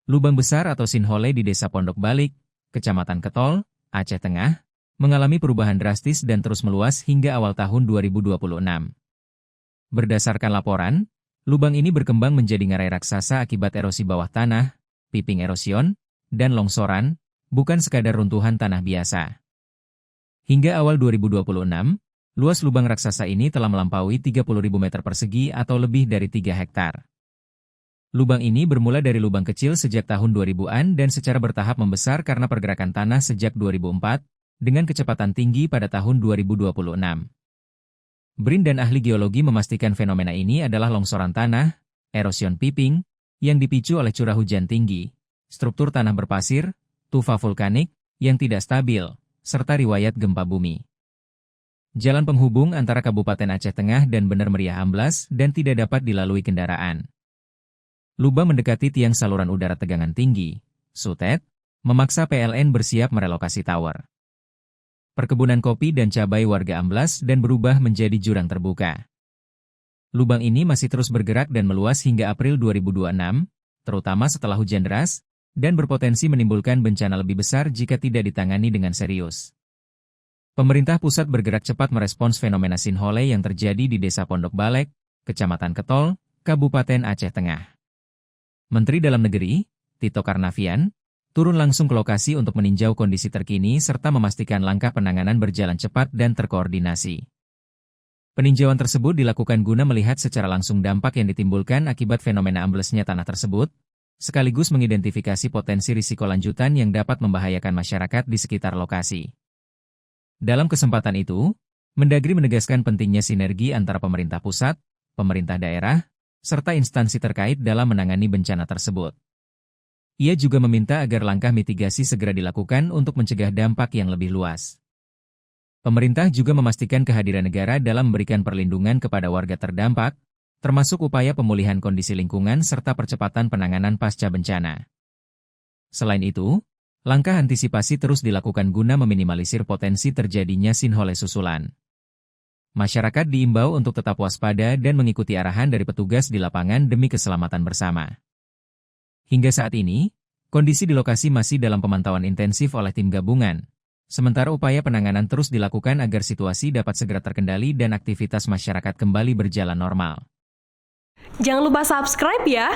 Lubang besar atau sinkhole di Desa Pondok Balik, Kecamatan Ketol, Aceh Tengah, mengalami perubahan drastis dan terus meluas hingga awal tahun 2026. Berdasarkan laporan, lubang ini berkembang menjadi ngarai raksasa akibat erosi bawah tanah, piping erosion, dan longsoran, bukan sekadar runtuhan tanah biasa. Hingga awal 2026, luas lubang raksasa ini telah melampaui 30.000 meter persegi atau lebih dari 3 hektar. Lubang ini bermula dari lubang kecil sejak tahun 2000-an dan secara bertahap membesar karena pergerakan tanah sejak 2004, dengan kecepatan tinggi pada tahun 2026. BRIN dan ahli geologi memastikan fenomena ini adalah longsoran tanah, erosion piping, yang dipicu oleh curah hujan tinggi, struktur tanah berpasir, tufa vulkanik, yang tidak stabil, serta riwayat gempa bumi. Jalan penghubung antara Kabupaten Aceh Tengah dan Bener Meriah amblas dan tidak dapat dilalui kendaraan. Lubang mendekati tiang saluran udara tegangan tinggi, SUTET, memaksa PLN bersiap merelokasi tower. Perkebunan kopi dan cabai warga amblas dan berubah menjadi jurang terbuka. Lubang ini masih terus bergerak dan meluas hingga April 2026, terutama setelah hujan deras, dan berpotensi menimbulkan bencana lebih besar jika tidak ditangani dengan serius. Pemerintah pusat bergerak cepat merespons fenomena sinkhole yang terjadi di Desa Pondok Balek, Kecamatan Ketol, Kabupaten Aceh Tengah. Menteri Dalam Negeri, Tito Karnavian, turun langsung ke lokasi untuk meninjau kondisi terkini serta memastikan langkah penanganan berjalan cepat dan terkoordinasi. Peninjauan tersebut dilakukan guna melihat secara langsung dampak yang ditimbulkan akibat fenomena amblesnya tanah tersebut, sekaligus mengidentifikasi potensi risiko lanjutan yang dapat membahayakan masyarakat di sekitar lokasi. Dalam kesempatan itu, Mendagri menegaskan pentingnya sinergi antara pemerintah pusat, pemerintah daerah, serta instansi terkait dalam menangani bencana tersebut. Ia juga meminta agar langkah mitigasi segera dilakukan untuk mencegah dampak yang lebih luas. Pemerintah juga memastikan kehadiran negara dalam memberikan perlindungan kepada warga terdampak, termasuk upaya pemulihan kondisi lingkungan serta percepatan penanganan pasca bencana. Selain itu, langkah antisipasi terus dilakukan guna meminimalisir potensi terjadinya sinkhole susulan. Masyarakat diimbau untuk tetap waspada dan mengikuti arahan dari petugas di lapangan demi keselamatan bersama. Hingga saat ini, kondisi di lokasi masih dalam pemantauan intensif oleh tim gabungan, sementara upaya penanganan terus dilakukan agar situasi dapat segera terkendali dan aktivitas masyarakat kembali berjalan normal. Jangan lupa subscribe ya!